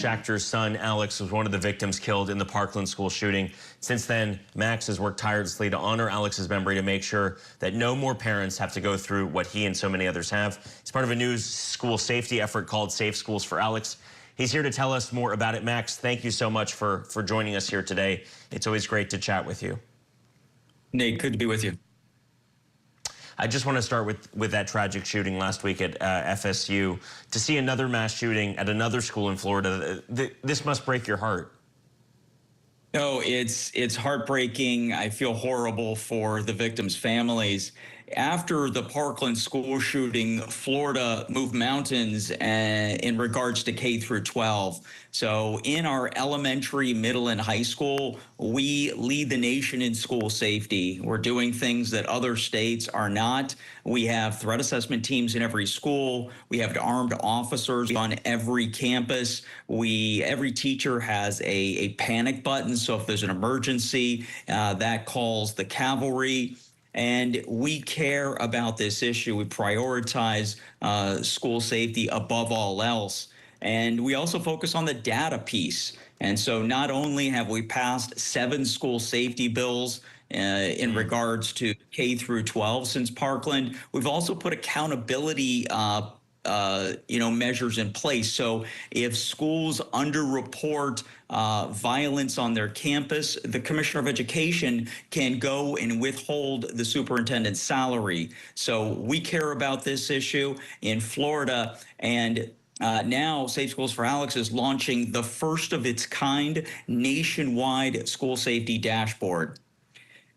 Schachter's son, Alex, was one of the victims killed in the Parkland school shooting. Since then, Max has worked tirelessly to honor Alex's memory to make sure that no more parents have to go through what he and so many others have. It's part of a new school safety effort called Safe Schools for Alex. He's here to tell us more about it. Max, thank you so much for joining us here today. It's always great to chat with you. Nate, good to be with you. I just want to start with that tragic shooting last week at FSU. To see another mass shooting at another school in Florida, this must break your heart. No, it's heartbreaking. I feel horrible for the victims' families. After the Parkland school shooting, Florida moved mountains in regards to K through 12. So in our elementary, middle, and high school, we lead the nation in school safety. We're doing things that other states are not. We have threat assessment teams in every school. We have armed officers on every campus. Every teacher has a panic button. So if there's an emergency, that calls the cavalry. And we care about this issue. We prioritize school safety above all else. And we also focus on the data piece. And so not only have we passed 7 school safety bills in regards to K through 12 since Parkland, we've also put accountability measures in place. So if schools underreport violence on their campus, the Commissioner of Education can go and withhold the superintendent's salary. So we care about this issue in Florida, and now Safe Schools for Alex is launching the first of its kind nationwide school safety dashboard.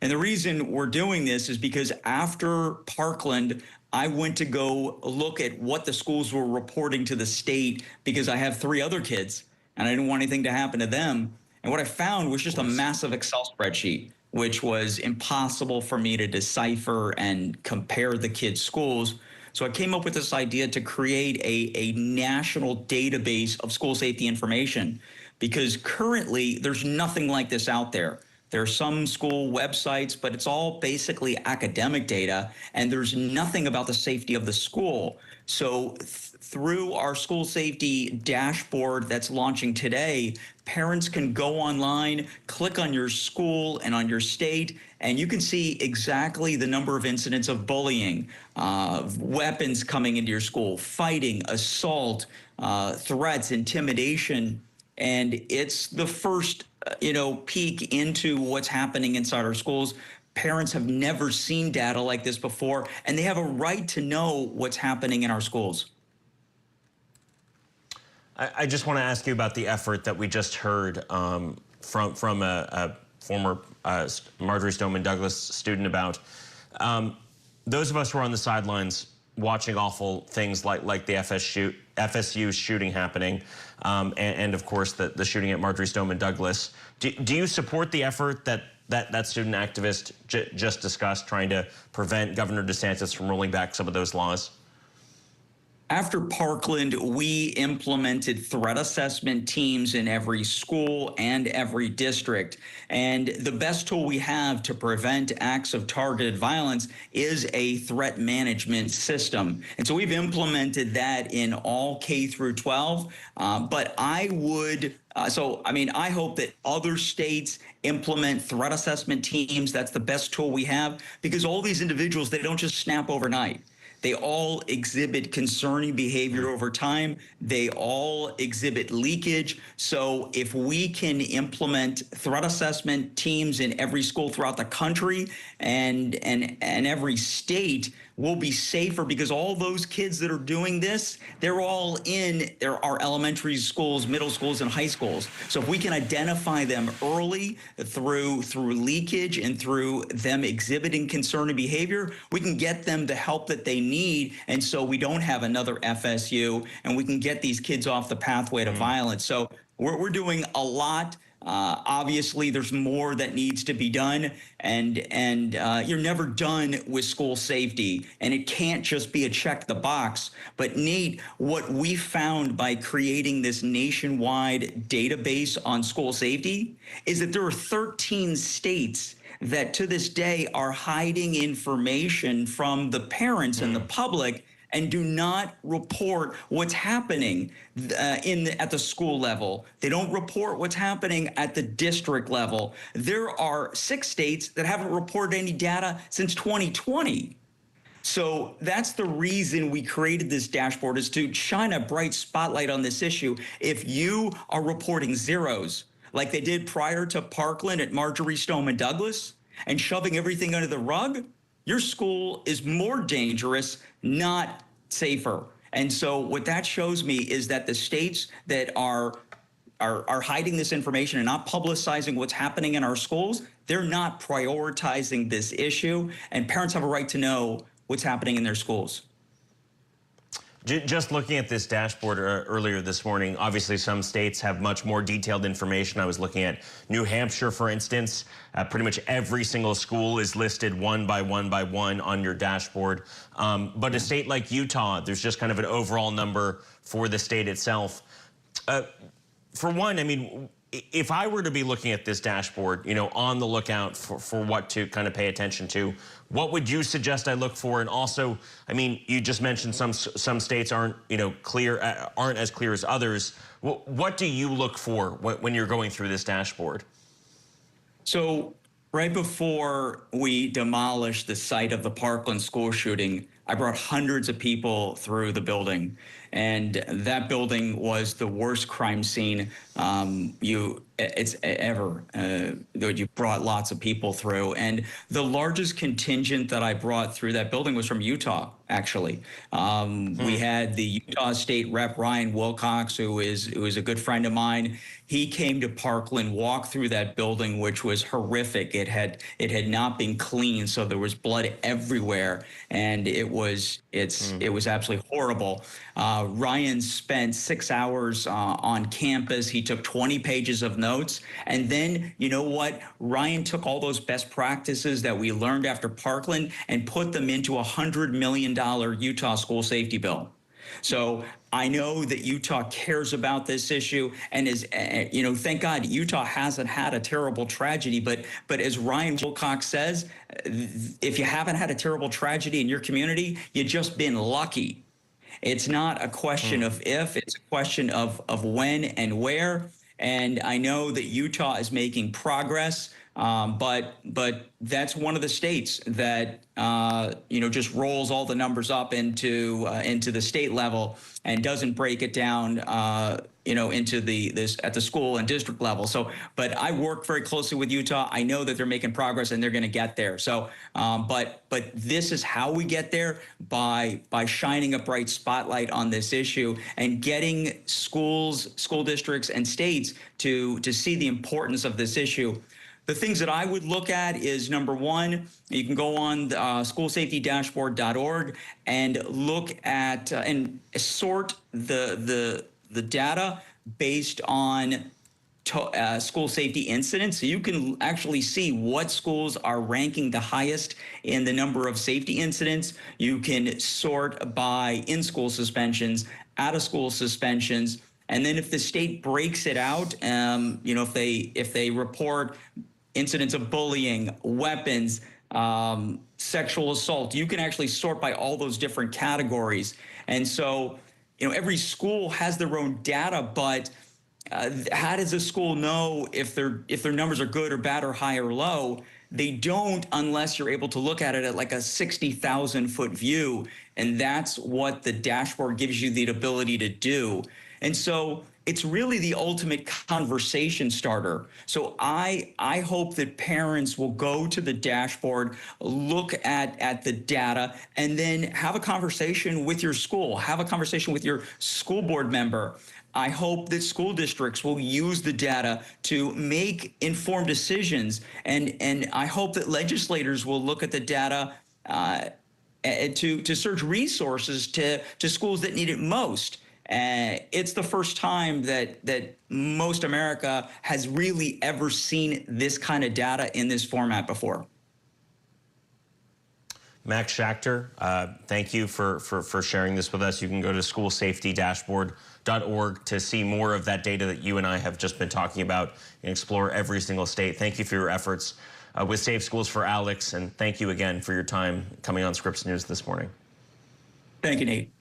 And the reason we're doing this is because after Parkland, I went to go look at what the schools were reporting to the state because I have 3 other kids and I didn't want anything to happen to them. And what I found was just a massive Excel spreadsheet, which was impossible for me to decipher and compare the kids' schools. So I came up with this idea to create a national database of school safety information, because currently there's nothing like this out there. There are some school websites, but it's all basically academic data, and there's nothing about the safety of the school. So through our school safety dashboard that's launching today, parents can go online, click on your school and on your state, and you can see exactly the number of incidents of bullying, weapons coming into your school, fighting, assault, threats, intimidation. And it's the first peek into what's happening inside our schools. Parents have never seen data like this before, and they have a right to know what's happening in our schools. I just want to ask you about the effort that we just heard from a former Marjory Stoneman Douglas student about. Those of us who are on the sidelines watching awful things like the FSU shooting happening, and of course the shooting at Marjory Stoneman Douglas. Do you support the effort that student activist just discussed, trying to prevent Governor DeSantis from rolling back some of those laws? After Parkland, we implemented threat assessment teams in every school and every district. And the best tool we have to prevent acts of targeted violence is a threat management system. And so we've implemented that in all K through 12. But I would I hope that other states implement threat assessment teams. That's the best tool we have, because all these individuals, they don't just snap overnight. They all exhibit concerning behavior over time. They all exhibit leakage. So if we can implement threat assessment teams in every school throughout the country and every state, we'll be safer, because all those kids that are doing this, they're all in our elementary schools, middle schools, and high schools. So if we can identify them early through leakage and through them exhibiting concerning behavior, we can get them the help that they need, and so we don't have another FSU, and we can get these kids off the pathway to violence. So we're doing a lot. Obviously, there's more that needs to be done, and you're never done with school safety, and it can't just be a check the box. But Nate, what we found by creating this nationwide database on school safety is that there are 13 states that to this day are hiding information from the parents and the public and do not report what's happening at the school level. They don't report what's happening at the district level. There are 6 states that haven't reported any data since 2020. So that's the reason we created this dashboard, is to shine a bright spotlight on this issue. If you are reporting zeros, like they did prior to Parkland at Marjorie Stoneman Douglas, and shoving everything under the rug, your school is more dangerous, not safer. And so what that shows me is that the states that are hiding this information and not publicizing what's happening in our schools, they're not prioritizing this issue, and parents have a right to know what's happening in their schools. Just looking at this dashboard earlier this morning, obviously some states have much more detailed information. I was looking at New Hampshire, for instance. Pretty much every single school is listed one by one by one on your dashboard. But a state like Utah, there's just kind of an overall number for the state itself. For one, I mean, if I were to be looking at this dashboard, you know, on the lookout for what to kind of pay attention to, what would you suggest I look for? And also, I mean, you just mentioned some states aren't, you know, aren't as clear as others. What do you look for when you're going through this dashboard? So right before we demolished the site of the Parkland school shooting, I brought hundreds of people through the building, and that building was the worst crime scene it's ever. You brought lots of people through, and the largest contingent that I brought through that building was from Utah, actually. We had the Utah State Rep Ryan Wilcox, who is a good friend of mine. He came to Parkland, walked through that building, which was horrific. It had not been cleaned, so there was blood everywhere, and it was absolutely horrible. Ryan spent 6 hours on campus. He took 20 pages of notes, and then, you know what? Ryan took all those best practices that we learned after Parkland and put them into a $100 million Utah school safety bill. So I know that Utah cares about this issue, and is, you know, thank God Utah hasn't had a terrible tragedy. But as Ryan Wilcox says, if you haven't had a terrible tragedy in your community, you've just been lucky. It's not a question of if, it's a question of when and where. And I know that Utah is making progress, but that's one of the states that you know, just rolls all the numbers up into the state level and doesn't break it down you know, into this at the school and district level. So, but I work very closely with Utah. I know that they're making progress and they're going to get there. So, but this is how we get there, by shining a bright spotlight on this issue and getting schools, school districts, and states to see the importance of this issue. The things that I would look at is, number one, you can go on the, schoolsafetydashboard.org and look at and sort the data based on school safety incidents. So you can actually see what schools are ranking the highest in the number of safety incidents. You can sort by in-school suspensions, out-of-school suspensions, and then if the state breaks it out, you know, if they report incidents of bullying, weapons, sexual assault, you can actually sort by all those different categories. And so, you know, every school has their own data, but how does a school know if their numbers are good or bad or high or low? They don't, unless you're able to look at it at like a 60,000 foot view. And that's what the dashboard gives you the ability to do. And so it's really the ultimate conversation starter. So I hope that parents will go to the dashboard, look at the data, and then have a conversation with your school, have a conversation with your school board member. I hope that school districts will use the data to make informed decisions. And I hope that legislators will look at the data to search resources to schools that need it most. It's the first time that most America has really ever seen this kind of data in this format before. Max Schachter, thank you for sharing this with us. You can go to schoolsafetydashboard.org to see more of that data that you and I have just been talking about and explore every single state. Thank you for your efforts with Safe Schools for Alex, and thank you again for your time coming on Scripps News this morning. Thank you, Nate.